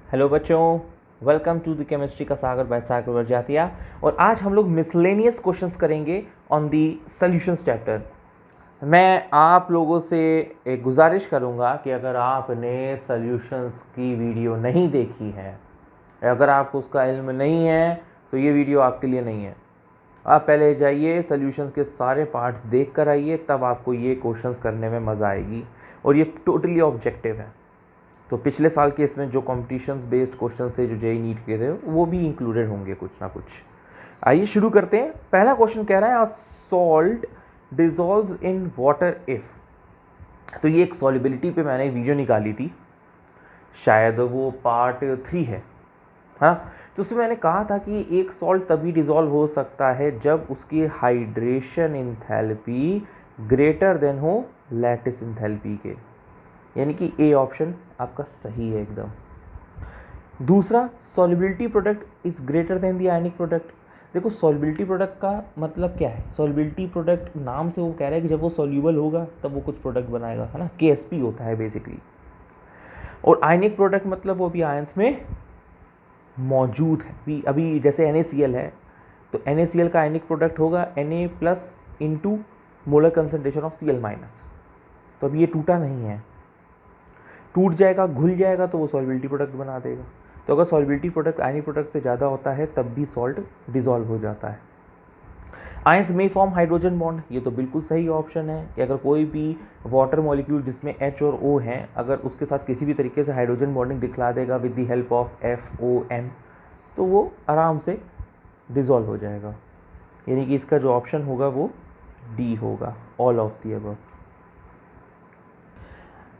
Hello बच्चों, welcome to the chemistry का सागर bye सागर वर्जातिया। और आज हम लोग मिसलेनियस क्वेश्चंस करेंगे ऑन दी सॉल्यूशंस चैप्टर। मैं आप लोगों से एक गुजारिश करूंगा कि अगर आपने सॉल्यूशंस की वीडियो नहीं देखी है, अगर आपको उसका इल्म नहीं है तो ये वीडियो आपके लिए नहीं है। आप पहले जाइए सॉल्यूशंस के सारे पार्ट्स देख कर आइए, तब आपको ये क्वेश्चंस करने में मज़ा आएगी। और ये टोटली ऑब्जेक्टिव है। तो पिछले साल के इसमें जो कॉम्पिटिशन्स बेस्ड क्वेश्चन थे जो जेई नीट के थे वो भी इंक्लूडेड होंगे कुछ ना कुछ। आइए शुरू करते हैं। पहला क्वेश्चन कह रहा है salt dissolves in water if. तो ये एक सॉल्युबिलिटी पे मैंने एक वीडियो निकाली थी, शायद वो पार्ट 3 है, हाँ। तो उसमें मैंने कहा था कि एक सॉल्ट तभी डिजॉल्व हो सकता है जब उसकी हाइड्रेशन इंथैल्पी ग्रेटर देन हो लैटिस इंथैल्पी के, यानी कि ए ऑप्शन आपका सही है एकदम। दूसरा, solubility product is greater than the ionic product. देखो सॉल्युबिलिटी प्रोडक्ट का मतलब क्या है। सॉल्युबिलिटी प्रोडक्ट नाम से वो कह रहा है कि जब वो सॉल्यूबल होगा तब वो कुछ प्रोडक्ट बनाएगा, है ना। केएसपी होता है बेसिकली। और आयनिक प्रोडक्ट मतलब वो भी आयंस में मौजूद है भी। अभी जैसे NaCl है तो NaCl का आयनिक प्रोडक्ट होगा Na plus into molar concentration of Cl minus. तो अभी ये टूटा नहीं है, टूट जाएगा, घुल जाएगा तो वो सॉल्युबिलिटी प्रोडक्ट बना देगा। तो अगर सॉल्युबिलिटी प्रोडक्ट आयनिक प्रोडक्ट से ज़्यादा होता है तब भी सॉल्ट डिजॉल्व हो जाता है। आयंस में फॉर्म हाइड्रोजन बॉन्ड, ये तो बिल्कुल सही ऑप्शन है कि अगर कोई भी वाटर मॉलिक्यूल जिसमें H और O हैं, अगर उसके साथ किसी भी तरीके से हाइड्रोजन बॉन्डिंग दिखला देगा with the help of FON तो वो आराम से डिजॉल्व हो जाएगा। यानी कि इसका जो ऑप्शन होगा वो डी होगा, ऑल ऑफ दी अबव।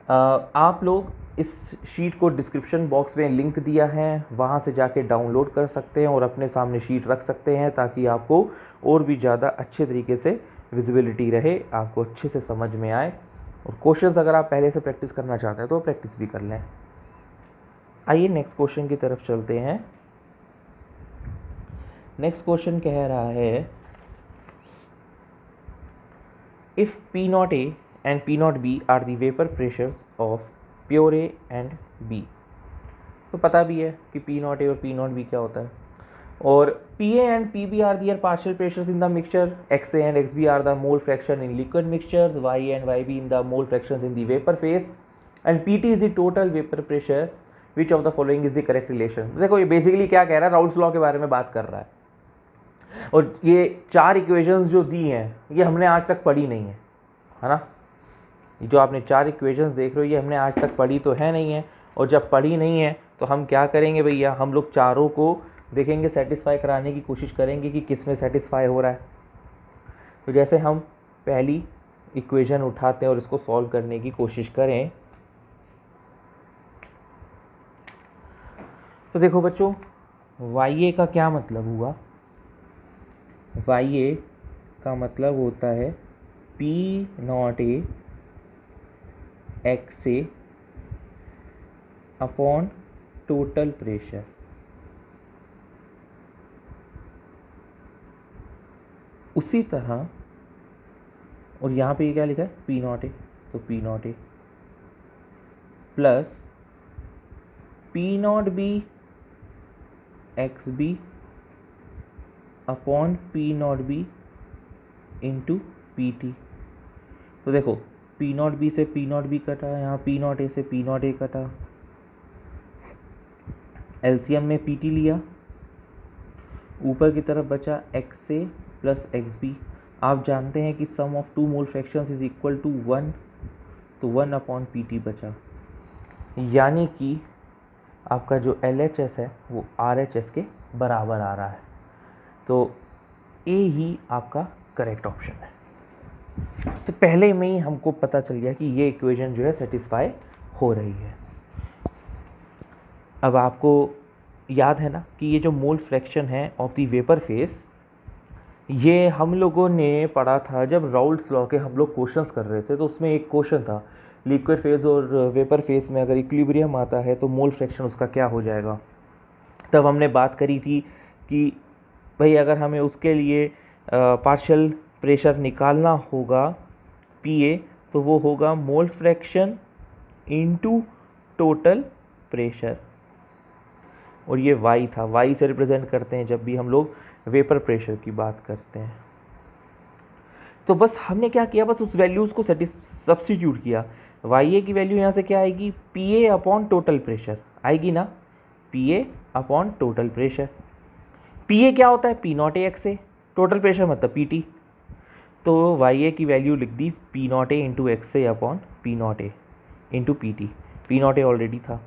आप लोग इस शीट को डिस्क्रिप्शन बॉक्स में लिंक दिया है, वहाँ से जाके डाउनलोड कर सकते हैं और अपने सामने शीट रख सकते हैं ताकि आपको और भी ज़्यादा अच्छे तरीके से विजिबिलिटी रहे, आपको अच्छे से समझ में आए। और क्वेश्चंस अगर आप पहले से प्रैक्टिस करना चाहते हैं तो प्रैक्टिस भी कर लें। आइए नेक्स्ट क्वेश्चन की तरफ चलते हैं। नेक्स्ट क्वेश्चन कह रहा है if P0A and P0B are the vapor pressures of pure A and B। तो पता भी है कि P0A और P0B क्या होता है। और PA and PB are their partial pressures in the mixture, XA and XB are the mole fraction in liquid mixtures, YA and YB in the mole fractions in the vapor phase, and PT is the total vapor pressure, which of the following is the correct relation। देखो ये basically क्या कह रहा है, Raoult's law के बारे में बात कर रहा है। और ये चार इक्वेशंस जो दी हैं ये हमने आज तक पढ़ी नहीं है ना। ये जो आपने चार इक्वेशंस देख रहे हो ये हमने आज तक पढ़ी तो है नहीं है। और जब पढ़ी नहीं है तो हम क्या करेंगे भैया, हम लोग चारों को देखेंगे, सेटिस्फाई कराने की कोशिश करेंगे कि किस में सेटिस्फाई हो रहा है। तो जैसे हम पहली इक्वेशन उठाते हैं और इसको सॉल्व करने की कोशिश करें तो देखो बच्चों, YA का क्या मतलब हुआ। YA का मतलब होता है P0A XA upon total pressure. उसी तरह और यहाँ पे ये क्या लिखा है P0A, तो P0A plus P0B XB upon P0B into PT। तो देखो P0B से P0B कटा, यहाँ P0A से P0A कटा, एलसीएम में PT लिया, ऊपर की तरफ बचा XA प्लस XB। आप जानते हैं कि sum of two mole fractions is equal to 1, तो 1 अपॉन PT बचा। यानी कि आपका जो LHS है वो RHS के बराबर आ रहा है। तो ए ही आपका करेक्ट ऑप्शन है। तो पहले में ही हमको पता चल गया कि ये इक्वेशन जो है सेटिस्फाई हो रही है। अब आपको याद है ना कि ये जो मोल फ्रैक्शन है ऑफ द वेपर फेस, ये हम लोगों ने पढ़ा था जब राउल्स लॉ के हम लोग क्वेश्चंस कर रहे थे। तो उसमें एक क्वेश्चन था लिक्विड फेज और वेपर फेस में अगर इक्विलिब्रियम आता है तो मोल फ्रैक्शन उसका क्या हो जाएगा। तब हमने बात करी थी कि भाई अगर हमें उसके लिए पार्शियल प्रेशर निकालना होगा PA, तो वो होगा mole fraction into total pressure. और ये वाई था, वाई से रिप्रेजेंट करते हैं जब भी हम लोग वेपर प्रेशर की बात करते हैं। तो बस हमने क्या किया, बस उस वैल्यूज़ को सब्स्टिट्यूट किया। वाई ए की वैल्यू यहाँ से क्या आएगी, P A upon total pressure आएगी ना, P A upon total pressure. P A क्या होता है, P naught A X A, total pressure मतलब पी टी। तो वाई ए की वैल्यू लिख दी P naught A into X A upon P naught A into P T. P naught A already था।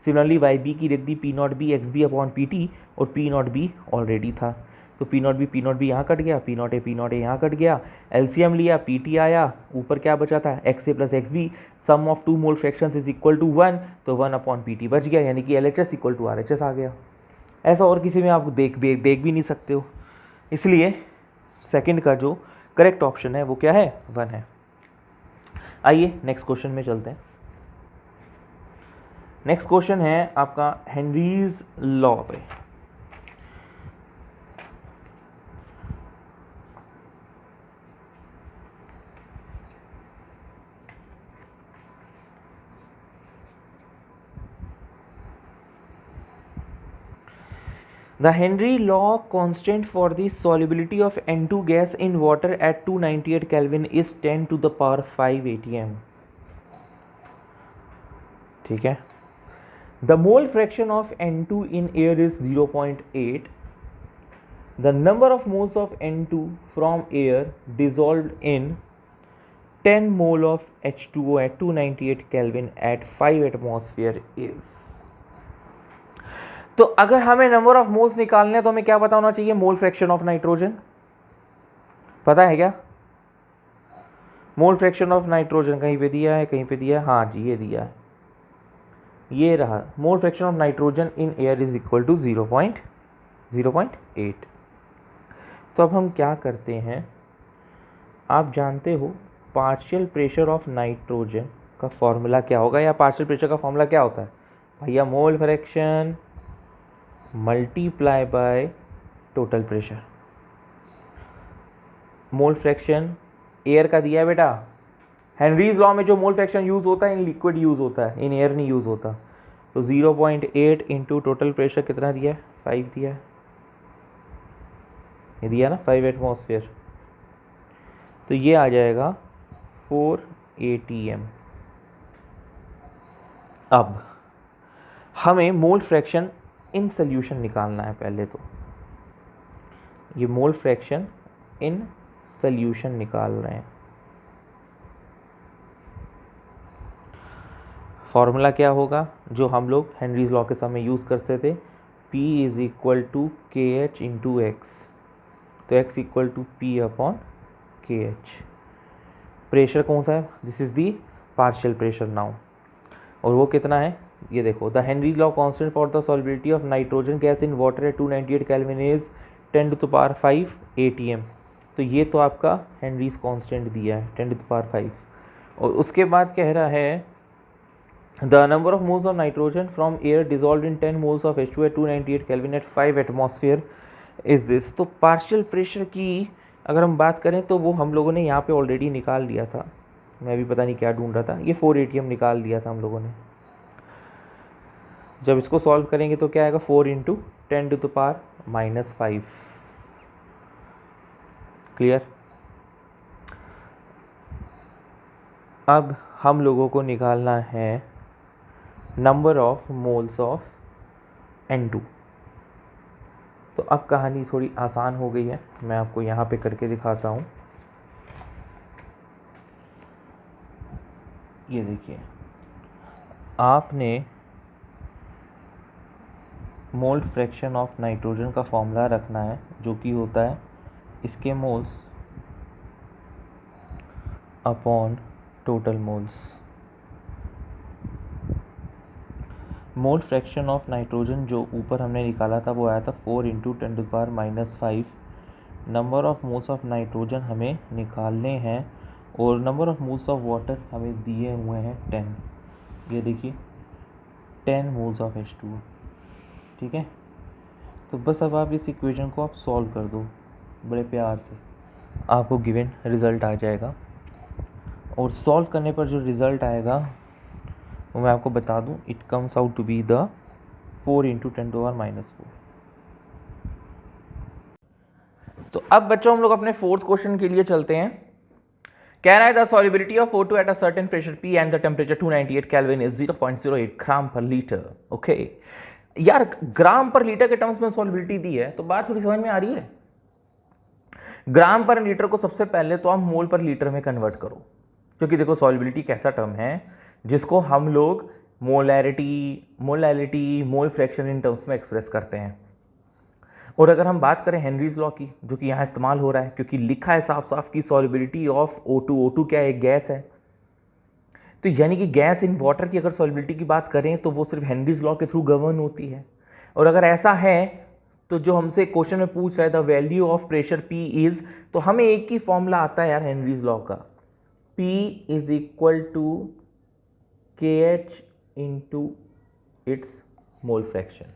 Similarly Y B की लिख दी P naught B X B upon P T, और P naught B already था। तो P naught B यहाँ cut गया, P naught ए यहाँ कट गया, एलसीएम लिया, पी टी आया, ऊपर क्या बचा था, X A plus X B, sum of two mole fractions is equal to 1, तो 1 अपॉन पी टी बच गया, यानी कि L H S equal to R H S आ गया। ऐसा और किसी में आप देख भी नहीं सकते हो, इसलिए सेकंड का जो करेक्ट ऑप्शन है वो क्या है, 1 है। आइए नेक्स्ट क्वेश्चन में चलते हैं। नेक्स्ट क्वेश्चन है आपका हेनरीज लॉ पे। The Henry law constant for the solubility of N2 gas in water at 298 Kelvin is 10 to the power 5 atm. ठीक है। The mole fraction of N2 in air is 0.8. The number of moles of N2 from air dissolved in 10 mole of H2O at 298 Kelvin at 5 atmosphere is. तो अगर हमें number of moles निकालने हैं तो हमें क्या पता होना चाहिए, मोल फ्रैक्शन ऑफ नाइट्रोजन पता है क्या, मोल फ्रैक्शन ऑफ नाइट्रोजन कहीं पे दिया है, कहीं पे दिया है, हाँ जी ये दिया है, ये रहा, mole fraction of nitrogen in air is equal to 0.8। तो अब हम क्या करते हैं, आप जानते हो पार्शियल प्रेशर ऑफ नाइट्रोजन का फॉर्मूला क्या होगा, या पार्शियल प्रेशर का फॉर्मूला क्या होता है भैया, mole fraction multiply by total pressure. Mole fraction air का दिया है बेटा, हेनरीज लॉ में जो मोल फ्रैक्शन यूज़ होता है इन लिक्विड यूज़ होता है, इन एयर नहीं यूज़ होता। तो 0.8 इंटू टोटल प्रेशर कितना दिया है, 5 दिया है, ये दिया ना 5 एटमॉस्फेयर, तो ये आ जाएगा 4 atm। अब हमें मोल फ्रैक्शन इन सोल्यूशन निकालना है, पहले तो ये मोल फ्रैक्शन इन सोल्यूशन निकाल रहे हैं। फॉर्मूला क्या होगा जो हम लोग हेनरीज लॉ के समय यूज़ करते थे, P is equal to K H into X, तो x equal to P upon K H. Pressure कौन सा है, this is the partial pressure now, और वो कितना है ये देखो, the Henry law constant for the solubility of nitrogen gas in water at 298 kelvin is 10 to the power 5 atm। तो ये तो आपका हेनरीज कांस्टेंट दिया है 10 टू द पावर 5, और उसके बाद कह रहा है the number of moles of nitrogen from air dissolve in 10 moles of H2 at 298 kelvin at 5 atmosphere is this. तो पार्शियल प्रेशर की अगर हम बात करें तो वो हम लोगों ने यहाँ पे ऑलरेडी निकाल लिया था, मैं भी पता नहीं क्या ढूंढ रहा था, ये 4 atm निकाल दिया था हम लोगों ने। जब इसको सॉल्व करेंगे तो क्या आएगा, 4 into 10 to the power -5। Clear. अब हम लोगों को निकालना है number of moles of N2। तो अब कहानी थोड़ी आसान हो गई है, मैं आपको यहाँ पे करके दिखाता हूँ। ये देखिए, आपने मोल फ्रैक्शन ऑफ नाइट्रोजन का फॉर्मूला रखना है जो कि होता है इसके moles upon total moles. Mole fraction of nitrogen जो ऊपर हमने निकाला था वो आया था 4 into 10 to the power -5। Number of moles of nitrogen हमें निकालने हैं, और number of moles of water हमें दिए हुए हैं 10। ये देखिए 10 मोल्स ऑफ H2O, ठीक है। तो बस अब आप इस इक्वेशन को आप सॉल्व कर दो बड़े प्यार से, आपको गिवन रिज़ल्ट आ जाएगा। और सॉल्व करने पर जो रिज़ल्ट आएगा वो मैं आपको बता दूं, it comes out to be the 4 into 10⁻⁻⁴। तो अब बच्चों हम लोग अपने फोर्थ क्वेश्चन के लिए चलते हैं। कह रहा है the solubility of O2 at a certain pressure P and the temperature 298 kelvin is 0.08 ग्राम पर लीटर। ओके यार, ग्राम पर लीटर के टर्म्स में सॉल्युबिलिटी दी है तो बात थोड़ी समझ में आ रही है। ग्राम पर लीटर को सबसे पहले तो आप मोल पर लीटर में कन्वर्ट करो, क्योंकि देखो सॉल्युबिलिटी कैसा टर्म है जिसको हम लोग molality, mole fraction in terms में एक्सप्रेस करते हैं। और अगर हम बात करें हेनरीज लॉ की, जो कि यहाँ इस्तेमाल हो रहा है क्योंकि लिखा है साफ साफ कि सॉल्युबिलिटी ऑफ O2 क्या है, एक गैस है, तो यानी कि गैस इन वाटर की अगर सॉल्युबिलिटी की बात करें तो वो सिर्फ हेनरीज लॉ के थ्रू गवर्न होती है। और अगर ऐसा है तो जो हमसे क्वेश्चन में पूछ रहा है the value of pressure P is, तो हमें एक ही फॉर्मूला आता है यार हेनरीज लॉ का, P is equal to KH into its mole fraction.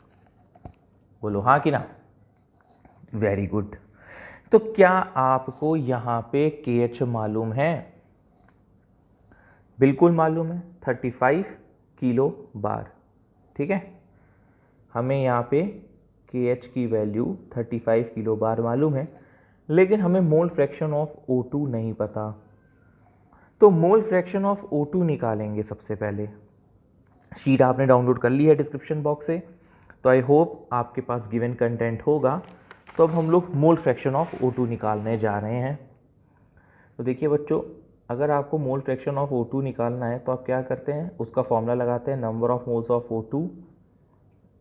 बोलो हाँ कि ना? Very good. तो क्या आपको यहां पे KH मालूम है? बिल्कुल मालूम है, 35 किलो बार। ठीक है, हमें यहाँ पे KH की वैल्यू 35 किलो बार मालूम है, लेकिन हमें मोल फ्रैक्शन ऑफ O2 नहीं पता। तो मोल फ्रैक्शन ऑफ O2 निकालेंगे सबसे पहले। शीट आपने डाउनलोड कर ली है डिस्क्रिप्शन बॉक्स से, तो आई होप आपके पास गिवन कंटेंट होगा। तो अब हम लोग मोल फ्रैक्शन ऑफ O2 निकालने जा रहे हैं। तो देखिए बच्चों, अगर आपको मोल फ्रैक्शन ऑफ O2 निकालना है तो आप क्या करते हैं, उसका फॉर्मूला लगाते हैं number of moles of O2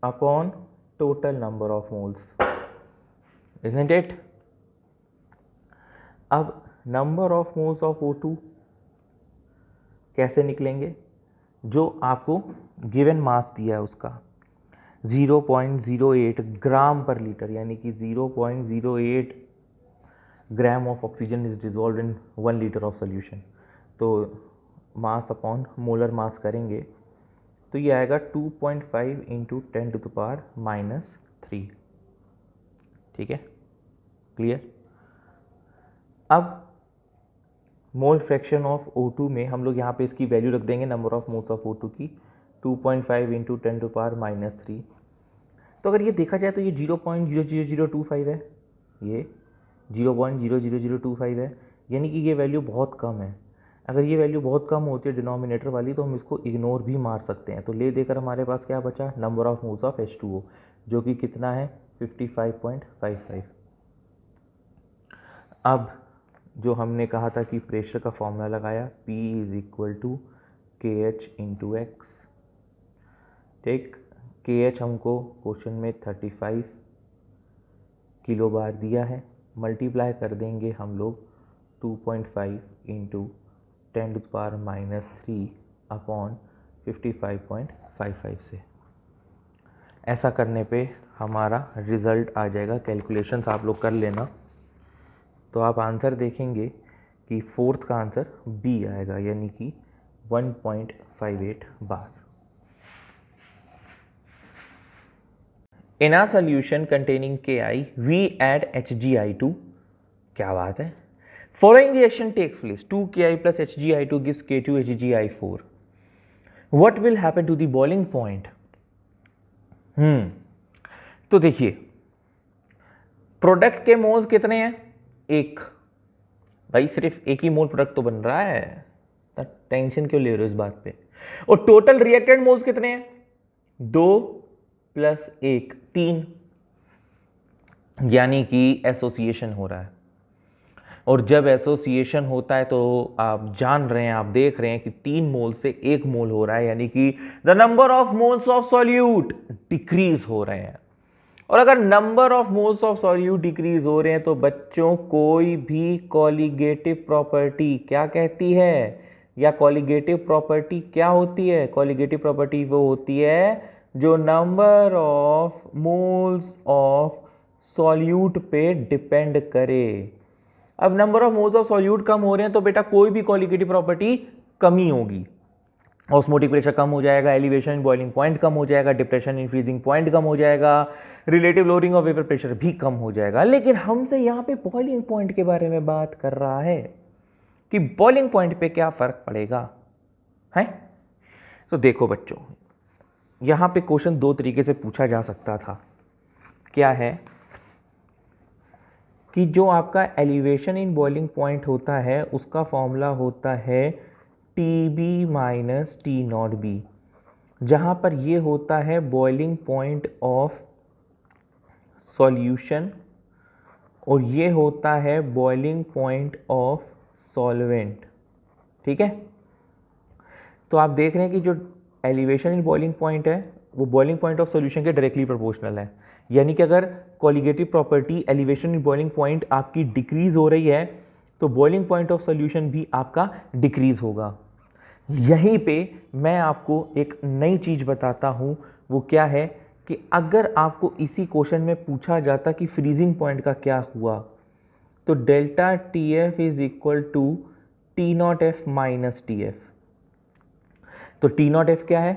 upon total number of moles, isn't it? अब number of moles of O2 कैसे निकलेंगे? जो आपको गिवन मास दिया है उसका 0.08 ग्राम पर लीटर, यानी कि 0.08 gram of oxygen is dissolve in 1 litre of solution. तो मास अपॉन मोलर मास करेंगे तो ये आएगा 2.5 इंटू 10⁻⁻3। ठीक है, क्लियर? अब मोल फ्रैक्शन ऑफ O2 में हम लोग यहाँ पे इसकी वैल्यू रख देंगे number of moles of O2 की 2.5 इंटू 10⁻⁻3। तो अगर ये देखा जाए तो ये 0.00025 है, ये 0.00025 है, यानी कि ये वैल्यू बहुत कम है। अगर ये वैल्यू बहुत कम होती है डिनोमिनेटर वाली तो हम इसको इग्नोर भी मार सकते हैं। तो ले देकर हमारे पास क्या बचा, number of moles of H2O, जो कि कितना है 55.55। अब जो हमने कहा था कि प्रेशर का फॉर्मूला लगाया P is equal to KH into X. ठीक, KH हमको क्वेश्चन में 35 किलो बार दिया है, मल्टीप्लाई कर देंगे हम लोग 2.5 इंटू 10⁻³ अपॉन 55.55 से। ऐसा करने पे हमारा रिज़ल्ट आ जाएगा, कैलकुलेशंस आप लोग कर लेना। तो आप आंसर देखेंगे कि फोर्थ का आंसर बी आएगा, यानी कि 1.58 बार। In a solution containing Ki, we add HgI2. क्या बात है? Following reaction takes place. 2Ki plus HgI2 gives K2 HgI4. What will happen to the boiling point? तो देखिए, प्रोडक्ट के मोल्स कितने हैं? एक। भाई सिर्फ एक ही मोल प्रोडक्ट तो बन रहा है, तो टेंशन क्यों ले रहे हो इस बात पे? और टोटल रिएक्टेंट मोल्स कितने हैं? 2 + 1 3, यानी कि एसोसिएशन हो रहा है। और जब एसोसिएशन होता है तो आप जान रहे हैं, आप देख रहे हैं कि 3 मोल से 1 मोल हो रहा है, यानी कि the number of moles of solute decrease हो रहे हैं। और अगर number of moles of solute decrease हो रहे हैं तो बच्चों कोई भी कॉलिगेटिव प्रॉपर्टी क्या कहती है, या कॉलिगेटिव प्रॉपर्टी क्या होती है? कॉलिगेटिव प्रॉपर्टी वो होती है जो number of moles of solute पे डिपेंड करे। अब number of moles of solute कम हो रहे हैं तो बेटा कोई भी कॉलिगेटिव प्रॉपर्टी कमी होगी। ऑस्मोटिक प्रेशर कम हो जाएगा, एलिवेशन इन बॉइलिंग पॉइंट कम हो जाएगा, डिप्रेशन इन फ्रीजिंग पॉइंट कम हो जाएगा, relative lowering of vapour pressure भी कम हो जाएगा। लेकिन हमसे यहाँ पे बॉइलिंग पॉइंट के बारे में बात कर रहा है कि बॉइलिंग पॉइंट पे क्या फर्क पड़ेगा है। तो देखो बच्चों, यहाँ पे क्वेश्चन दो तरीके से पूछा जा सकता था। क्या है कि जो आपका एलिवेशन इन बॉइलिंग पॉइंट होता है उसका फॉर्मूला होता है T B minus T naught B, जहाँ पर ये होता है बॉइलिंग पॉइंट ऑफ सॉल्यूशन और ये होता है बॉइलिंग पॉइंट ऑफ सॉल्वेंट। ठीक है, तो आप देख रहे हैं कि जो एलिवेशन इन बॉइलिंग पॉइंट है वो बॉइलिंग पॉइंट ऑफ सॉल्यूशन के डायरेक्टली प्रोपोर्शनल है। यानी कि अगर colligative property elevation in boiling point आपकी डिक्रीज हो रही है तो बॉइलिंग पॉइंट ऑफ सॉल्यूशन भी आपका डिक्रीज होगा। यहीं पे मैं आपको एक नई चीज़ बताता हूँ, वो क्या है कि अगर आपको इसी क्वेश्चन में पूछा जाता कि फ्रीजिंग पॉइंट का क्या हुआ, तो delta T F is equal to T naught F minus T F. तो टी नॉट एफ क्या है?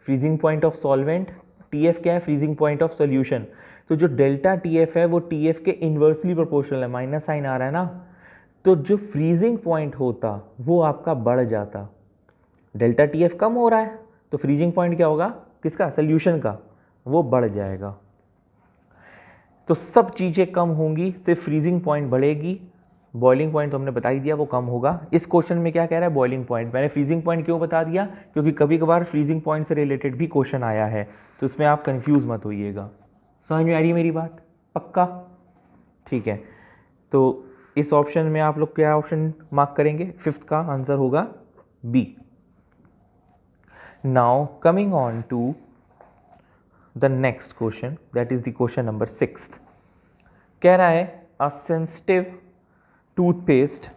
Freezing point of solvent. T F क्या है? Freezing point of solution. तो जो डेल्टा टी एफ है वो टी एफ के इन्वर्सली प्रोपोर्शनल है, माइनस साइन आ रहा है ना, तो जो फ्रीजिंग पॉइंट होता वो आपका बढ़ जाता। डेल्टा टी एफ कम हो रहा है तो फ्रीजिंग पॉइंट क्या होगा? किसका? सॉल्यूशन का, वो बढ़ जाएगा। तो सब चीज़ें कम होंगी, सिर्फ फ्रीजिंग पॉइंट बढ़ेगी। बॉइलिंग पॉइंट तो हमने बता ही दिया वो कम होगा। इस क्वेश्चन में क्या कह रहा है? Boiling point. मैंने फ्रीजिंग पॉइंट क्यों बता दिया? क्योंकि कभी कभार फ्रीजिंग पॉइंट से रिलेटेड भी क्वेश्चन आया है, तो इसमें आप कंफ्यूज मत होइएगा। समझ में आ रही है मेरी बात? पक्का? ठीक है, तो इस ऑप्शन में आप लोग क्या ऑप्शन मार्क करेंगे? फिफ्थ का आंसर होगा B. Now coming on to the next question, that is the question number 6। कह रहा है a sensitive toothpaste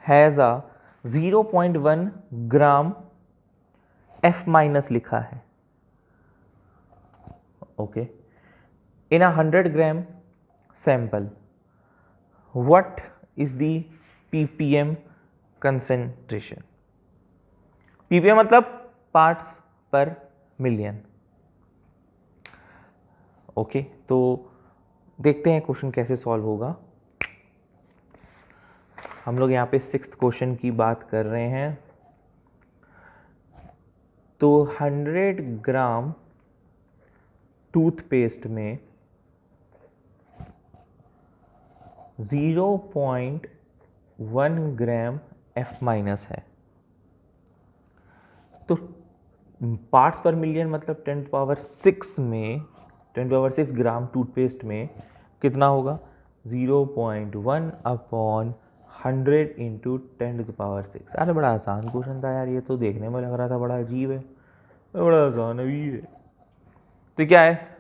has a 0.1 gram F minus लिखा है। Okay, in 100 gram sample what is the ppm concentration? ppm मतलब parts per million. Okay, तो देखते हैं question कैसे सॉल्व होगा। हम लोग यहाँ पे 6th क्वेश्चन की बात कर रहे हैं। तो 100 ग्राम टूथपेस्ट में 0.1 ग्राम F माइनस है। तो पार्ट्स पर मिलियन मतलब 10⁻6 में 10⁻6 ग्राम टूथपेस्ट में कितना होगा? 0.1 अपॉन 100 इंटू 10⁻6। अरे बड़ा आसान क्वेश्चन था यार, ये तो देखने में लग रहा था बड़ा अजीब है, बड़ा आसान है ये। तो क्या है?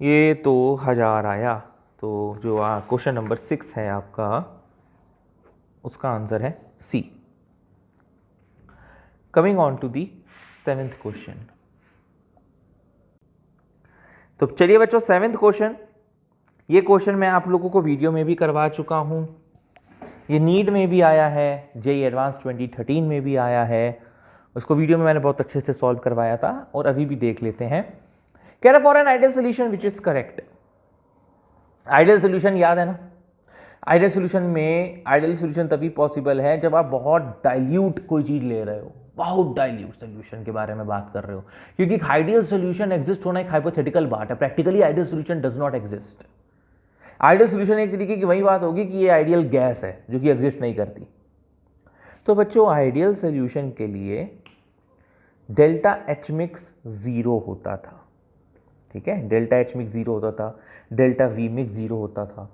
ये तो 1000 आया। तो जो क्वेश्चन नंबर 6 है आपका, उसका आंसर है C. Coming on to the 7th question. तो चलिए बच्चों, 7th क्वेश्चन, ये क्वेश्चन मैं आप लोगों को वीडियो में भी करवा चुका हूँ, ये नीट में भी आया है, जेई एडवांस 2013 में भी आया है। उसको वीडियो में मैंने बहुत अच्छे से सॉल्व करवाया था और अभी भी देख लेते हैं। कह रहा for an ideal solution which is correct. Ideal solution याद है ना? आइडियल सोल्यूशन में, आइडियल सोल्यूशन तभी पॉसिबल है जब आप बहुत डाइल्यूट कोई चीज ले रहे हो, बहुत डाइल्यूट सोल्यूशन के बारे में बात कर रहे हो। क्योंकि आइडियल सोल्यूशन एग्जिस्ट होना एक हाइपोथेटिकल बात है, practically ideal solution does not exist. Ideal solution एक तरीके की वही बात होगी कि ये आइडियल गैस है जो कि एग्जिस्ट नहीं करती। तो बच्चों, आइडियल सोल्यूशन के लिए डेल्टा एच मिक्स 0 होता था। ठीक है, डेल्टा एच मिक्स 0 होता था, डेल्टा वी मिक्स 0 होता था,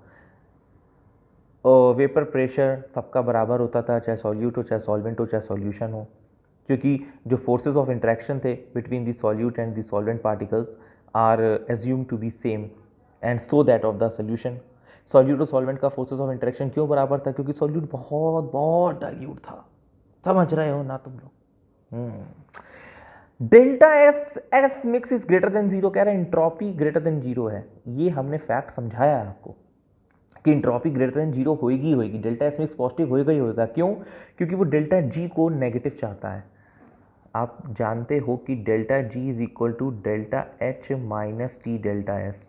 और वेपर प्रेशर सबका बराबर होता था, चाहे सॉल्यूट हो, चाहे सॉल्वेंट हो, चाहे सॉल्यूशन हो। क्योंकि जो फोर्सेस ऑफ इंट्रैक्शन थे between the solute and the solvent particles are assume to be same and so that of the solution. Solute और सॉल्वेंट का फोर्सेस ऑफ इंट्रैक्शन क्यों बराबर था? क्योंकि सॉल्यूट बहुत बहुत डाइल्यूट था। समझ रहे हो ना तुम लोग? Delta S mix is greater than 0 कह रहे हैं, एंट्रोपी ग्रेटर देन 0 है। ये हमने फैक्ट समझाया है आपको कि एंट्रोपी ग्रेटर देन 0 होएगी होएगी, डेल्टा एस मिक्स पॉजिटिव होएगा ही होएगा। क्यों? क्योंकि वो डेल्टा जी को नेगेटिव चाहता है। आप जानते हो कि delta G is equal to delta H minus T delta S.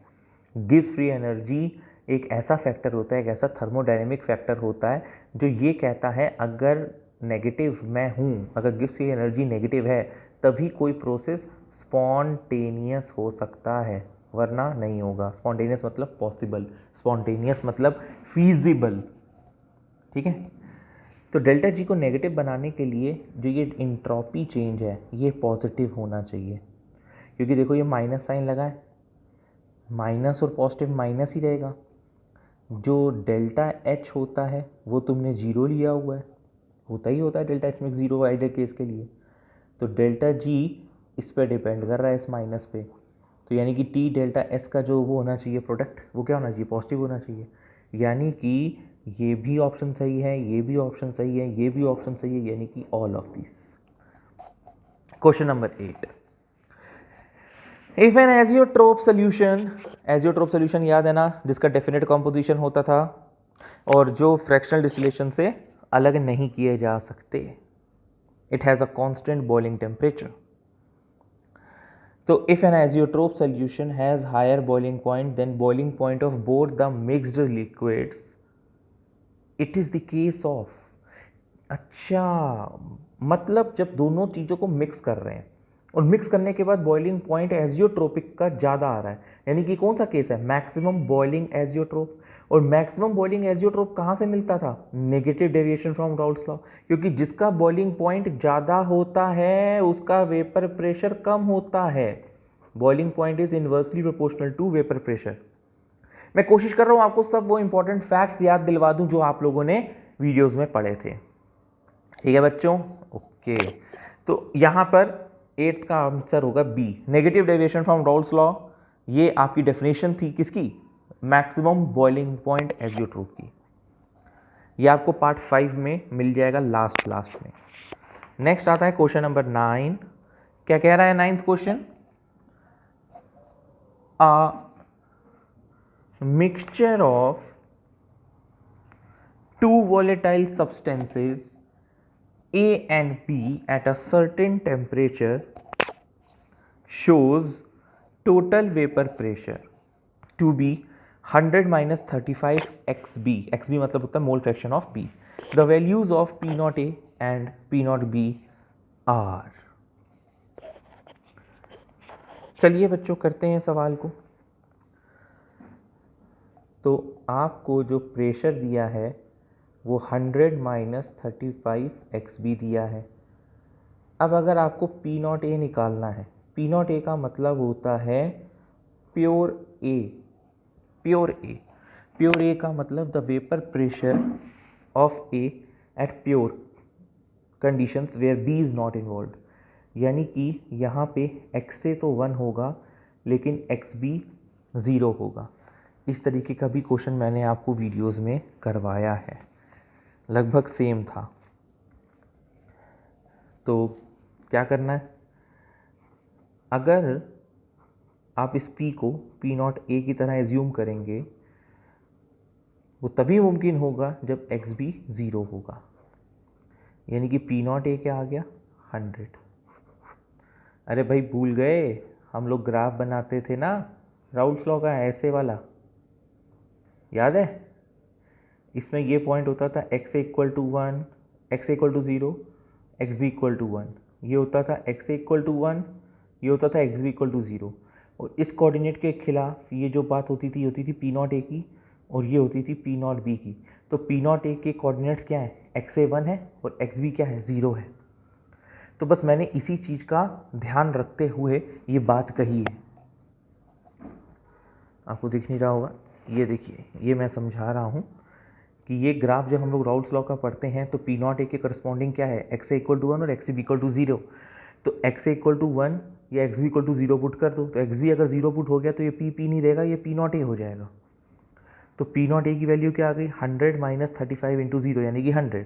Gives free energy एक ऐसा फैक्टर होता है, एक ऐसा थर्मोडायनेमिक फैक्टर होता है जो ये कहता है अगर नेगेटिव मैं हूँ, अगर गिव्स फ्री एनर्जी नेगेटिव है तभी कोई प्रोसेस स्पॉन्टेनियस हो सकता है, वरना नहीं होगा। स्पॉन्टेनियस मतलब पॉसिबल, स्पॉन्टेनियस मतलब फीजिबल। ठीक है, तो डेल्टा जी को नेगेटिव बनाने के लिए जो ये इंट्रॉपी चेंज है ये पॉजिटिव होना चाहिए, क्योंकि देखो ये माइनस साइन लगा है, माइनस और पॉजिटिव माइनस ही रहेगा। जो डेल्टा एच होता है वो तुमने ज़ीरो लिया हुआ है, होता ही होता है डेल्टा एच में ज़ीरो आइडल केस के लिए। तो डेल्टा जी इस पर डिपेंड कर रहा है, इस माइनस पे। तो यानी कि टी डेल्टा एस का जो वो होना चाहिए प्रोडक्ट, वो क्या होना चाहिए, पॉजिटिव होना चाहिए। यानी कि ये भी ऑप्शन सही है, ये भी ऑप्शन सही है, ये भी ऑप्शन सही है, यानी कि all of this. Question number 8, if an azeotrope solution, azeotrope solution याद है ना, जिसका डेफिनेट कॉम्पोजिशन होता था और जो फ्रैक्शनल डिस्टिलेशन से अलग नहीं किए जा सकते, it has a constant boiling temperature. तो if an azeotrope solution has higher boiling point then boiling point of both the mixed liquids, it is the case of. अच्छा, मतलब जब दोनों चीज़ों को मिक्स कर रहे हैं और मिक्स करने के बाद बॉइलिंग पॉइंट एजियोट्रोपिक का ज़्यादा आ रहा है, यानी कि कौन सा केस है, मैक्सिमम बॉइलिंग एजियोट्रोप। और मैक्सिमम बॉइलिंग एजियोट्रोप कहाँ से मिलता था, negative deviation from Raoult's law, क्योंकि जिसका बॉइलिंग पॉइंट ज़्यादा होता है उसका वेपर प्रेशर कम होता है। Boiling point is inversely proportional to vapour pressure. मैं कोशिश कर रहा हूँ आपको सब वो इंपॉर्टेंट फैक्ट्स याद दिलवा दूँ जो आप लोगों ने वीडियोज़ में पढ़े थे। ठीक है बच्चों, ओके। तो यहाँ पर 8th का आंसर होगा B, negative deviation from Raoult's law. ये आपकी डेफिनेशन थी किसकी, मैक्सिमम बॉइलिंग पॉइंट एजियोट्रोप की। ये आपको पार्ट 5 में मिल जाएगा लास्ट में। नेक्स्ट आता है क्वेश्चन नंबर 9। क्या कह रहा है 9th question, a mixture of two volatile substances A and B at a certain temperature shows total vapor pressure to be 100 minus 35 xb, xb मतलब होता है मोल fraction of B. The values of P naught A and P naught B are. चलिए बच्चों करते हैं सवाल को। तो आपको जो प्रेशर दिया है वो 100 माइनस 35 XB दिया है। अब अगर आपको P नॉट ए निकालना है, P नॉट ए का मतलब होता है pure A, pure A, pure A का मतलब the vapour pressure of A at pure conditions where B is not involve. यानी कि यहाँ पे एक्स ए तो 1 होगा लेकिन एक्स बी 0 होगा। इस तरीके का भी क्वेश्चन मैंने आपको वीडियोस में करवाया है, लगभग सेम था। तो क्या करना है, अगर आप इस P को P नॉट ए की तरह एज्यूम करेंगे वो तभी मुमकिन होगा जब एक्स बी 0 होगा। यानी कि P नॉट ए क्या आ गया 100। अरे भाई भूल गए, हम लोग ग्राफ बनाते थे ना राउल्ट्स लॉ का, ऐसे वाला याद है। इसमें ये पॉइंट होता था x equal to 1, x equal to 0, X B equal to 1। ये होता था x इक्वल टू 1, ये होता था एक्स बी इक्वल टू 0। और इस कोऑर्डिनेट के खिलाफ ये जो बात होती थी P नॉट ए की और ये होती थी P नॉट बी की। तो P नॉट ए के कोऑर्डिनेट्स क्या है, एक्स ए 1 है और एक्स बी क्या है 0 है। तो बस मैंने इसी चीज़ का ध्यान रखते हुए ये बात कही है। आपको दिख नहीं रहा होगा, ये देखिए, ये मैं समझा रहा हूँ कि ये ग्राफ जब हम लोग राउल्ट्स लॉ का पढ़ते हैं तो P नॉट ए के करस्पॉन्डिंग क्या है, एक्स ए इक्वल टू 1 और एक्स बी इक्वल टू 0। तो एक्स ए इक्वल टू 1 या X B equal to 0 put कर दो, तो एक्स बी अगर 0 पुट हो गया तो ये P नहीं रहेगा, ये P नॉट ए हो जाएगा। तो P नॉट ए की वैल्यू क्या आ गई, 100 माइनस 35 इंटू 0 यानी कि 100।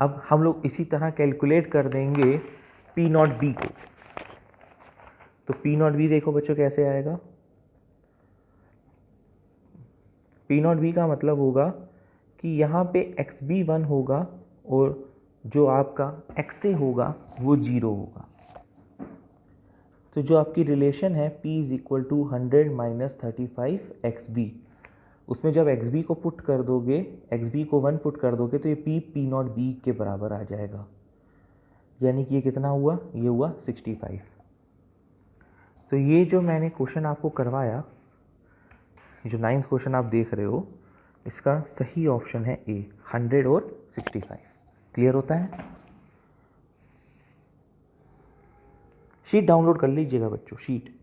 अब हम लोग इसी तरह कैलकुलेट कर देंगे P नॉट बी को। तो P नॉट बी देखो बच्चों कैसे आएगा, P नॉट बी का मतलब होगा कि यहाँ पे एक्स बी 1 होगा और जो आपका एक्स ए होगा वो 0 होगा। तो जो आपकी रिलेशन है P is equal to 100 minus 35 X B, उसमें जब एक्स बी को पुट कर दोगे, एक्स बी को 1 पुट कर दोगे तो ये P नॉट बी के बराबर आ जाएगा। यानी कि ये कितना हुआ, ये हुआ 65। तो ये जो मैंने क्वेश्चन आपको करवाया, जो 9th क्वेश्चन आप देख रहे हो, इसका सही ऑप्शन है ए, 100 और 65। क्लियर होता है? शीट डाउनलोड कर लीजिएगा बच्चों, शीट।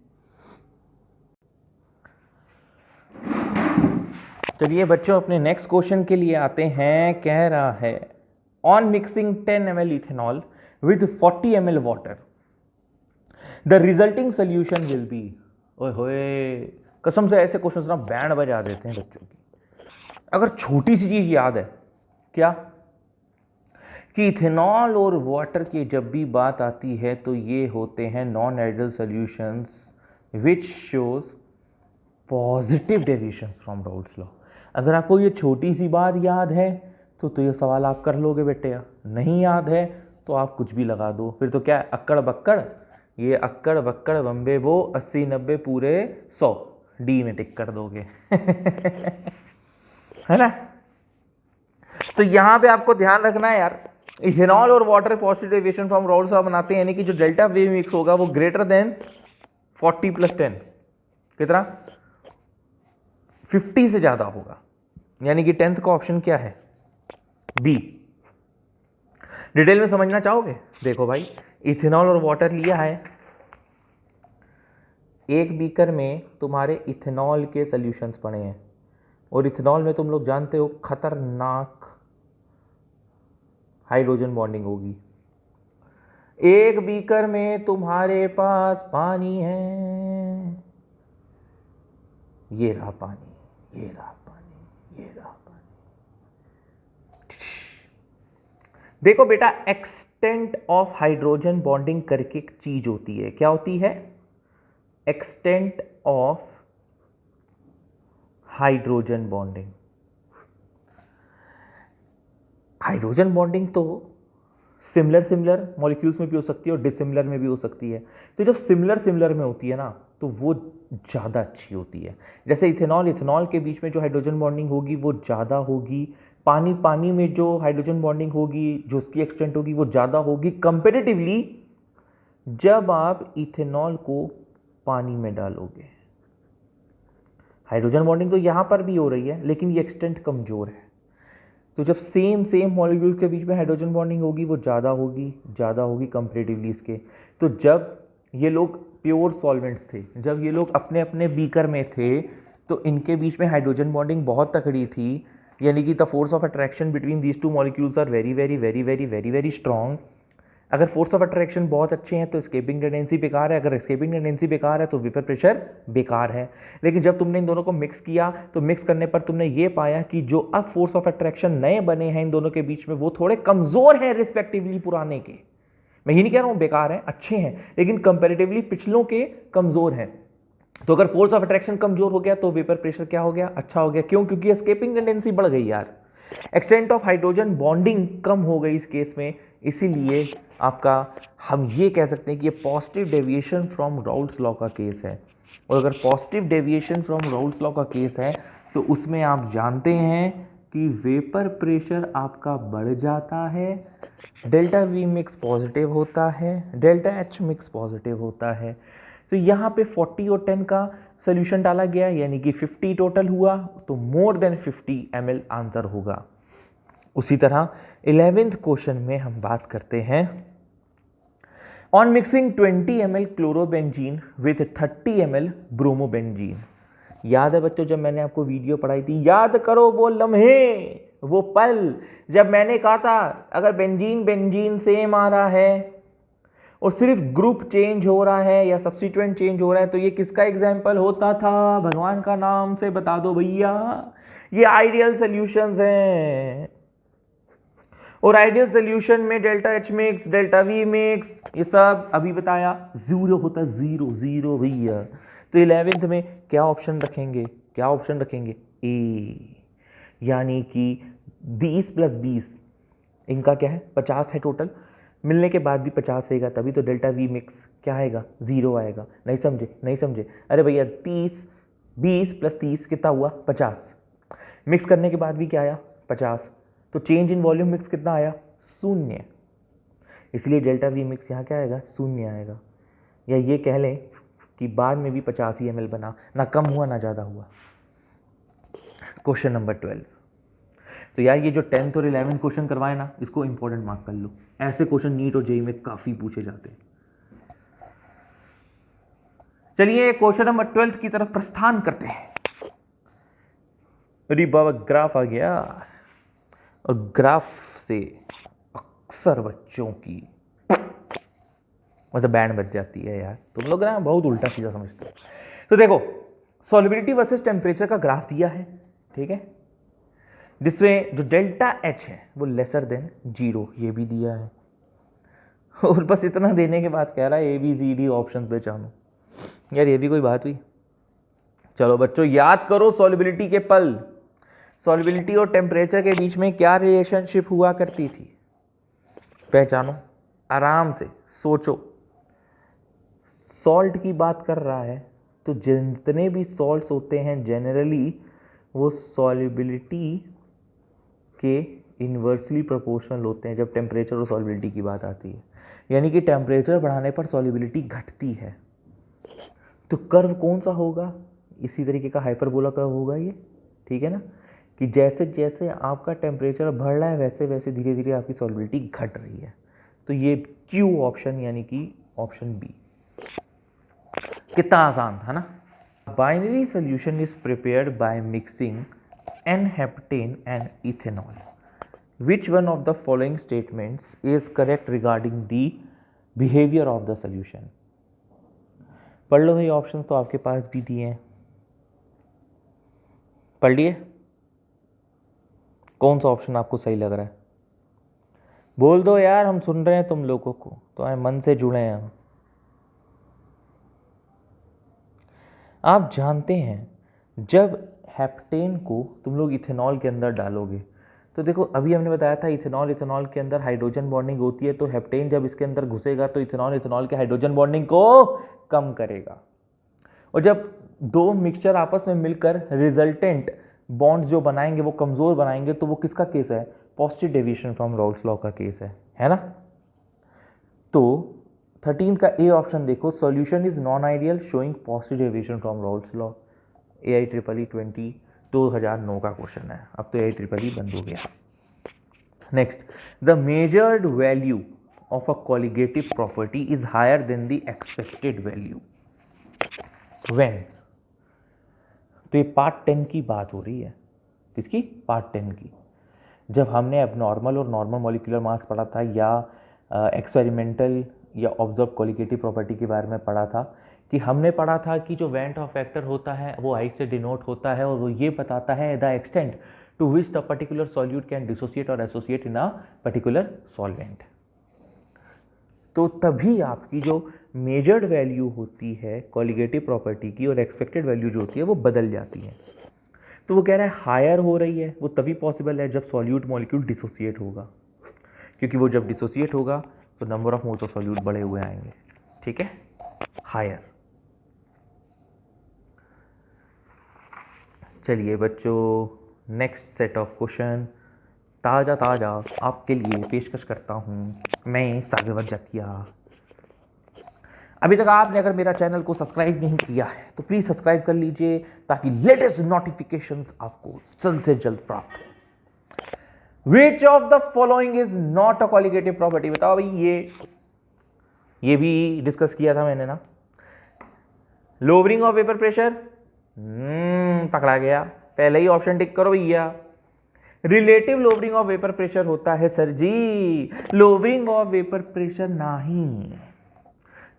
चलिए बच्चों अपने नेक्स्ट क्वेश्चन के लिए आते हैं। कह रहा है on mixing 10 ml ethanol with 40 ml water the resulting solution will be. ओए होए, कसम से ऐसे क्वेश्चन ना बैंड बजा देते हैं बच्चों की। अगर छोटी सी चीज याद है, क्या कि इथेनॉल और वाटर की जब भी बात आती है तो ये होते हैं non ideal solutions which shows positive deviations from Raoult's law. अगर आपको ये छोटी सी बात याद है तो ये सवाल आप कर लोगे बेटे। नहीं याद है तो आप कुछ भी लगा दो, फिर तो क्या अक्कड़ बक्कड़, ये अक्कड़ बक्कड़ बम्बे वो 80 90 पूरे 100 डी में टिक कर दोगे। है ना? तो यहां पे आपको ध्यान रखना है यार, इथेनॉल और water positive deviation from Raoult's law बनाते हैं, यानी कि जो डेल्टा वी मिक्स होगा वो ग्रेटर देन 40 + 10 कितना, 50 से ज्यादा होगा। यानी कि 10th का ऑप्शन क्या है, बी। डिटेल में समझना चाहोगे? देखो भाई, इथेनॉल और वाटर लिया है, एक बीकर में तुम्हारे इथेनॉल के सॉल्यूशंस पड़े हैं, और इथेनॉल में तुम लोग जानते हो खतरनाक हाइड्रोजन बॉन्डिंग होगी। एक बीकर में तुम्हारे पास पानी है, ये रहा पानी, ये रहा पानी, ये रहा पानी। देखो बेटा, एक्सटेंट ऑफ हाइड्रोजन बॉन्डिंग करके एक चीज होती है, क्या होती है? Extent of hydrogen bonding. Hydrogen bonding तो सिमिलर मॉलिक्यूल्स में भी हो सकती है और डिसिमिलर में भी हो सकती है। तो जब सिमिलर में होती है ना तो वो ज़्यादा अच्छी होती है। जैसे इथेनॉल के बीच में जो हाइड्रोजन बॉन्डिंग होगी वो ज़्यादा होगी, पानी में जो हाइड्रोजन बॉन्डिंग होगी, जो उसकी एक्सटेंट होगी वो ज़्यादा होगी कंपेरेटिवली जब आप इथेनॉल को पानी में डालोगे। हाइड्रोजन बॉन्डिंग तो यहाँ पर भी हो रही है लेकिन ये एक्सटेंट कमज़ोर है। तो जब सेम मॉलिक्यूल्स के बीच में हाइड्रोजन बॉन्डिंग होगी वो ज़्यादा होगी कंपेरेटिवली इसके। तो जब ये लोग प्योर सॉल्वेंट्स थे, जब ये लोग अपने अपने बीकर में थे, तो इनके बीच में हाइड्रोजन बॉन्डिंग बहुत तकड़ी थी, यानी कि the force of attraction between these two molecules are very strong. अगर फोर्स ऑफ अट्रैक्शन बहुत अच्छे हैं तो एस्केपिंग टेंडेंसी बेकार है, अगर एस्केपिंग टेंडेंसी बेकार है तो वेपर प्रेशर बेकार है। लेकिन जब तुमने इन दोनों को मिक्स किया तो मिक्स करने पर तुमने ये पाया कि जो अब फोर्स ऑफ अट्रैक्शन नए बने हैं इन दोनों के बीच में वो थोड़े कमजोर हैं रिस्पेक्टिवली पुराने के। मैं ये नहीं कह रहा हूं बेकार हैं, अच्छे हैं, लेकिन कंपेरेटिवली पिछलों के कमजोर हैं। तो अगर फोर्स ऑफ अट्रैक्शन कमजोर हो गया तो वेपर प्रेशर क्या हो गया, अच्छा हो गया। क्यों? क्योंकि एस्केपिंग टेंडेंसी बढ़ गई यार, एक्सटेंट ऑफ हाइड्रोजन बॉन्डिंग कम हो गई इस केस में। इसीलिए आपका हम ये कह सकते हैं कि ये positive deviation from Raoult's law का केस है। और अगर positive deviation from Raoult's law का केस है तो उसमें आप जानते हैं कि वेपर प्रेशर आपका बढ़ जाता है, डेल्टा वी मिक्स पॉजिटिव होता है, डेल्टा एच मिक्स पॉजिटिव होता है। तो यहाँ पे 40 और 10 का सोल्यूशन डाला गया, यानी कि 50 टोटल हुआ, तो मोर देन 50 ml आंसर होगा। उसी तरह 11th क्वेश्चन में हम बात करते हैं on mixing 20 ml chlorobenzene with 30 ml bromobenzene. याद है बच्चों जब मैंने आपको वीडियो पढ़ाई थी, याद करो वो लम्हे, वो पल जब मैंने कहा था अगर बेंजीन सेम आ रहा है और सिर्फ ग्रुप चेंज हो रहा है या सब्स्टिट्यूएंट चेंज हो रहा है तो ये किसका एग्जाम्पल होता था? भगवान का नाम से बता दो भैया, ये आइडियल सॉल्यूशंस हैं। और आइडियल सॉल्यूशन में delta H mix, delta we mix, ये सब अभी बताया, जीरो होता है, जीरो भैया। तो 11th में क्या ऑप्शन रखेंगे? ए, यानी कि 20 + 20 इनका क्या है, 50 है टोटल, मिलने के बाद भी 50 रहेगा, तभी तो डेल्टा वी मिक्स क्या आएगा, 0 आएगा। नहीं समझे? अरे भैया 20 + 30 कितना हुआ, 50। मिक्स करने के बाद भी क्या आया, 50। तो चेंज इन वॉल्यूम मिक्स कितना आया, 0। इसलिए डेल्टा वी मिक्स यहाँ क्या आएगा, 0 आएगा। या ये कह लें कि बाद में भी 85 ml बना, ना कम हुआ ना ज़्यादा हुआ। Question number 12। तो यार ये जो 10th और 11th क्वेश्चन करवाए ना, इसको इंपॉर्टेंट मार्क कर लो। ऐसे क्वेश्चन नीट और जेईई में काफ़ी पूछे जाते हैं। चलिए क्वेश्चन नंबर 12 की तरफ प्रस्थान करते हैं। अरे बाबा ग्राफ आ गया, और ग्राफ से अक्सर बच्चों की मतलब बैंड बच जाती है यार। तुम लोग ना बहुत उल्टा सीधा समझते हो। तो देखो, सॉल्युबिलिटी वर्सेस टेम्परेचर का ग्राफ दिया है, ठीक है, जिसमें जो डेल्टा एच है वो लेसर देन 0, ये भी दिया है। और बस इतना देने के बाद कह रहा है ABCD ऑप्शन पे चाहूँ। यार ये भी कोई बात हुई। चलो बच्चों याद करो सॉल्युबिलिटी के पल। सॉल्युबिलिटी और टेम्परेचर के बीच में क्या रिलेशनशिप हुआ करती थी, पहचानो, आराम से सोचो। सॉल्ट की बात कर रहा है तो जितने भी सॉल्ट्स होते हैं जनरली वो सॉल्युबिलिटी के इन्वर्सली प्रोपोर्शनल होते हैं जब टेम्परेचर और सॉल्युबिलिटी की बात आती है। यानी कि टेम्परेचर बढ़ाने पर सॉल्युबिलिटी घटती है। तो कर्व कौन सा होगा, इसी तरीके का हाइपरबोला कर्व होगा ये, ठीक है ना, कि जैसे जैसे आपका टेम्परेचर बढ़ रहा है वैसे वैसे धीरे धीरे आपकी सॉल्युबिलिटी घट रही है। तो ये क्यू ऑप्शन यानी कि ऑप्शन बी। कितना आसान था ना। Binary solution is prepared by mixing N-heptane and ethanol. Which one of the following statements is correct regarding the behavior of the solution? पढ़ लो भाई, ऑप्शंस तो आपके पास भी दिए हैं, पढ़ लिए। कौन सा ऑप्शन आपको सही लग रहा है बोल दो यार, हम सुन रहे हैं तुम लोगों को, तो आए मन से जुड़े हैं हम। आप जानते हैं जब हेप्टेन को तुम लोग इथेनॉल के अंदर डालोगे तो देखो, अभी हमने बताया था इथेनॉल के अंदर हाइड्रोजन बॉन्डिंग होती है, तो हेप्टेन जब इसके अंदर घुसेगा तो इथेनॉल के हाइड्रोजन बॉन्डिंग को कम करेगा। और जब दो मिक्सचर आपस में मिलकर रिजल्टेंट बॉन्ड्स जो बनाएंगे वो कमजोर बनाएंगे, तो वो किसका केस है, positive deviation from Raoult's law का केस है ना। तो 13 का ए ऑप्शन देखो, solution is non ideal showing positive deviation from Raoult's law. AIEEE 2009 का क्वेश्चन है, अब तो AIEEE बंद हो गया। Next, the measured value of a colligative property is higher than the expected value when. तो ये पार्ट 10 की बात हो रही है। किसकी, पार्ट 10 की। जब हमने अब नॉर्मल और नॉर्मल मॉलिक्यूलर मास पढ़ा था, या एक्सपेरिमेंटल या ऑब्जर्व कॉलिगेटिव प्रॉपर्टी के बारे में पढ़ा था, कि हमने पढ़ा था कि जो वेंट ऑफ फैक्टर होता है वो आई से डिनोट होता है, और वो ये बताता है the extent to which the particular solute can dissociate और associate in a particular solvent. तो तभी आपकी जो मेजर्ड वैल्यू होती है कॉलिगेटिव प्रॉपर्टी की और एक्सपेक्टेड वैल्यू जो होती है वो बदल जाती है। तो वो कह रहा है हायर हो रही है, वो तभी पॉसिबल है जब सॉल्यूट मॉलिक्यूल डिसोसिएट होगा, क्योंकि वो जब डिसोसिएट होगा तो number of moles of solute बढ़े हुए आएंगे, ठीक है, हायर। चलिए बच्चों, नेक्स्ट सेट ऑफ क्वेश्चन ताज़ा आपके लिए पेशकश करता हूँ मैं, सागर जातिया। अभी तक आपने अगर मेरा चैनल को सब्सक्राइब नहीं किया है तो प्लीज़ सब्सक्राइब कर लीजिए, ताकि लेटेस्ट नोटिफिकेशंस आपको जल्द से जल्द प्राप्त हो। Which of the following is not a colligative property, बताओ भाई। ये भी डिस्कस किया था मैंने ना। लोअरिंग ऑफ वेपर प्रेशर, पकड़ा गया, पहले ही ऑप्शन टिक करो भैया। Relative lowering of vapour pressure होता है sir ji, lowering of vapour pressure नहीं।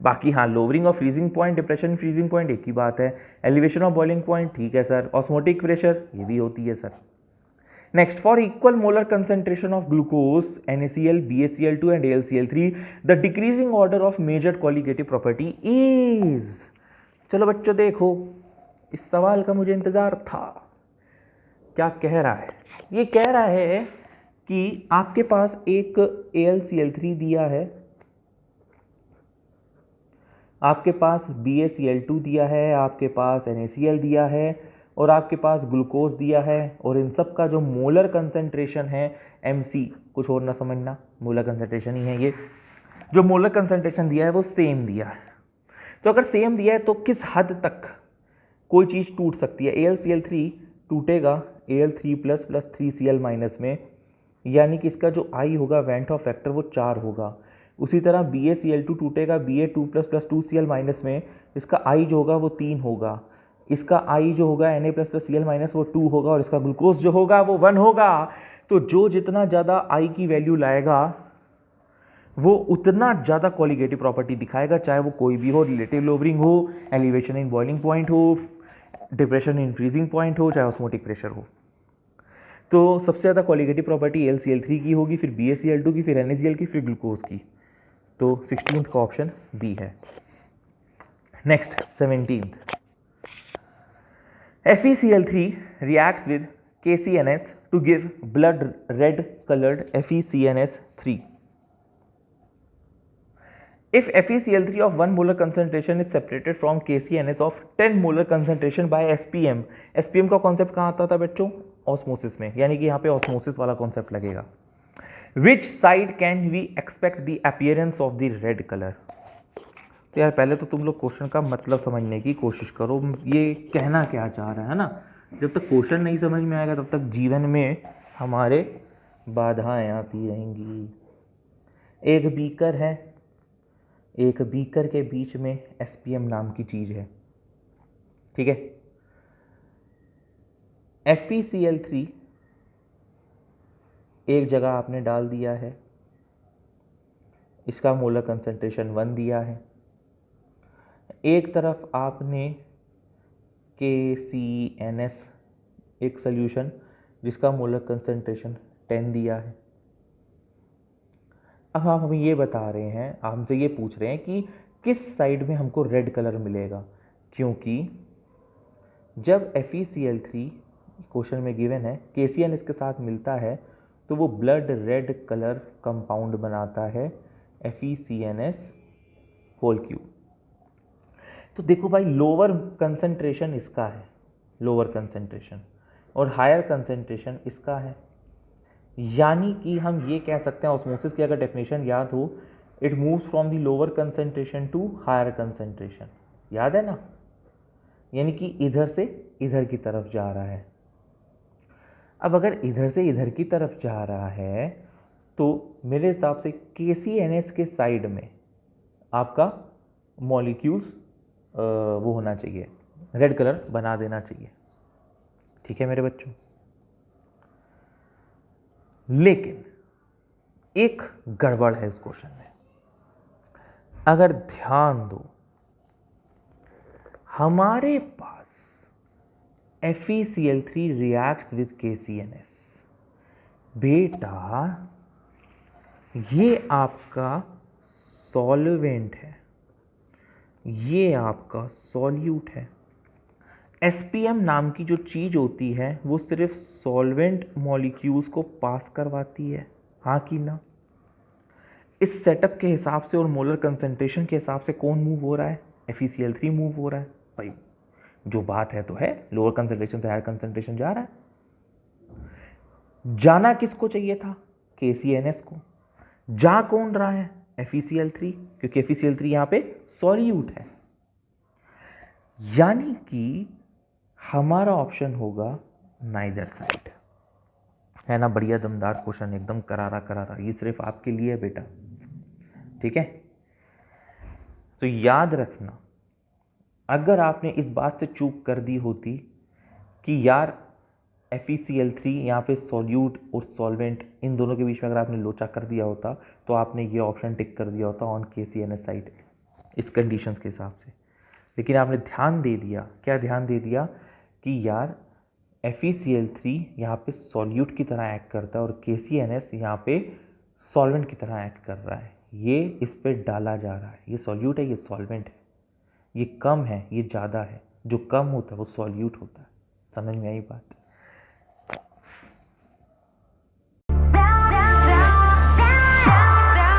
बाकी हाँ, lowering of freezing point, depression freezing point एक ही बात है। एलिवेशन ऑफ बॉइलिंग पॉइंट, ठीक है सर। ऑस्मोटिक प्रेशर ये भी होती है sir. Next, for equal molar concentration of glucose, NaCl, BaCl2 and AlCl3 the decreasing order of measured colligative property is. चलो बच्चों देखो, इस सवाल का मुझे इंतजार था। क्या कह रहा है, ये कह रहा है कि आपके पास एक AlCl3 दिया है, आपके पास BaCl2 दिया है, आपके पास NaCl दिया है, और आपके पास ग्लूकोज दिया है, और इन सब का जो मोलर कंसेंट्रेशन है MC, कुछ और ना समझना, मोलर कंसेंट्रेशन ही है ये, जो मोलर कंसंट्रेशन दिया है वो सेम दिया है। तो अगर सेम दिया है तो किस हद तक कोई चीज़ टूट सकती है? AlCl3 टूटेगा Al3 plus plus 3Cl minus में, यानी कि इसका जो I होगा वेंट ऑफ फैक्टर वो 4 होगा। उसी तरह BaCl2 टूटेगा Ba2 plus plus 2Cl minus में, इसका I जो होगा वो 3 होगा। इसका I जो होगा Na plus plus Cl minus वो 2 होगा, और इसका ग्लूकोज जो होगा वो 1 होगा। तो जो जितना ज़्यादा I की वैल्यू लाएगा वो उतना ज़्यादा कोलिगेटिव प्रॉपर्टी दिखाएगा, चाहे वो कोई भी हो, रिलेटिव लोवरिंग हो, एलिवेशन इन बॉइलिंग पॉइंट हो, डिप्रेशन इन फ्रीजिंग पॉइंट हो, चाहे ऑस्मोटिक प्रेशर हो। तो सबसे ज़्यादा कोलिगेटिव प्रॉपर्टी LCl3 की होगी, फिर BaCl2 की, फिर NaCl की, फिर ग्लूकोज की। तो 16th का ऑप्शन बी है। Next 17th, FeCl3 reacts with KCNS to give blood red colored FeCNS3. If FeCl3 of 1 molar concentration is separated from KCNS of 10 molar concentration by SPM, SPM का concept कहाँ आता था बच्चों? Osmosis में, यानी कि यहाँ पे ऑस्मोसिस वाला कॉन्सेप्ट लगेगा। Which side can we expect the appearance of the red color? तो यार पहले तो तुम लोग क्वेश्चन का मतलब समझने की कोशिश करो, ये कहना क्या चाह रहा है ना। जब तक क्वेश्चन नहीं समझ में आएगा तब तक जीवन में हमारे बाधाएं आती रहेंगी। एक बीकर है, एक बीकर के बीच में SPM नाम की चीज़ है, ठीक है। FeCl3 एक जगह आपने डाल दिया है, इसका मोलर कंसंट्रेशन 1 दिया है। एक तरफ आपने KCNS एक सॉल्यूशन जिसका मोलर कंसंट्रेशन 10 दिया है। अब आप हमें ये बता रहे हैं, आप हमसे ये पूछ रहे हैं कि किस साइड में हमको रेड कलर मिलेगा, क्योंकि जब FeCl3 क्वेश्चन में गिवन है KCNS के साथ मिलता है तो वो ब्लड रेड कलर कंपाउंड बनाता है FeCNS होल क्यूब। तो देखो भाई, लोअर कंसंट्रेशन इसका है, लोअर कंसंट्रेशन, और हायर कंसंट्रेशन इसका है, यानी कि हम ये कह सकते हैं, ऑस्मोसिस की अगर डेफिनेशन याद हो, it moves from the lower concentration to higher concentration, याद है ना, यानी कि इधर से इधर की तरफ जा रहा है। अब अगर इधर से इधर की तरफ जा रहा है तो मेरे हिसाब से KCNS के साइड में आपका मॉलिक्यूल्स वो होना चाहिए, रेड कलर बना देना चाहिए, ठीक है मेरे बच्चों। लेकिन एक गड़बड़ है इस क्वेश्चन में, अगर ध्यान दो, हमारे पास FeCl3 रिएक्ट्स विद KCNS, बेटा ये आपका सॉल्वेंट है, ये आपका सॉल्यूट है। SPM नाम की जो चीज़ होती है वो सिर्फ सॉल्वेंट मॉलिक्यूल्स को पास करवाती है, हाँ कि ना। इस सेटअप के हिसाब से और मोलर कंसंट्रेशन के हिसाब से कौन मूव हो रहा है? FeCl3 मूव हो रहा है भाई। जो बात है तो है, लोअर कंसंट्रेशन से हायर कंसंट्रेशन जा रहा है। जाना किसको चाहिए था? KCNS को। जा कौन रहा है? FeCl3, क्योंकि FeCl3 यहाँ पे सॉल्यूट है, यानी कि हमारा ऑप्शन होगा नाइदर साइड। है ना बढ़िया दमदार क्वेश्चन, एकदम करारा करारा, ये सिर्फ आपके लिए है बेटा, ठीक है। तो याद रखना, अगर आपने इस बात से चूक कर दी होती कि यार FeCl3 यहाँ पे सॉल्यूट और सॉल्वेंट इन दोनों के बीच में अगर आपने लोचा कर दिया होता तो आपने ये ऑप्शन टिक कर दिया होता ऑन KCNS साइड इस कंडीशंस के हिसाब से। लेकिन आपने ध्यान दे दिया, क्या ध्यान दे दिया कि यार FeCl3 यहाँ पे सॉल्यूट की तरह एक्ट करता है और KCNS यहाँ पे सॉल्वेंट की तरह एक्ट कर रहा है। ये इस पे डाला जा रहा है, ये सॉल्यूट है, ये सॉल्वेंट है, ये कम है, ये ज़्यादा है, जो कम होता है वो सॉल्यूट होता है। समझ में आई बात?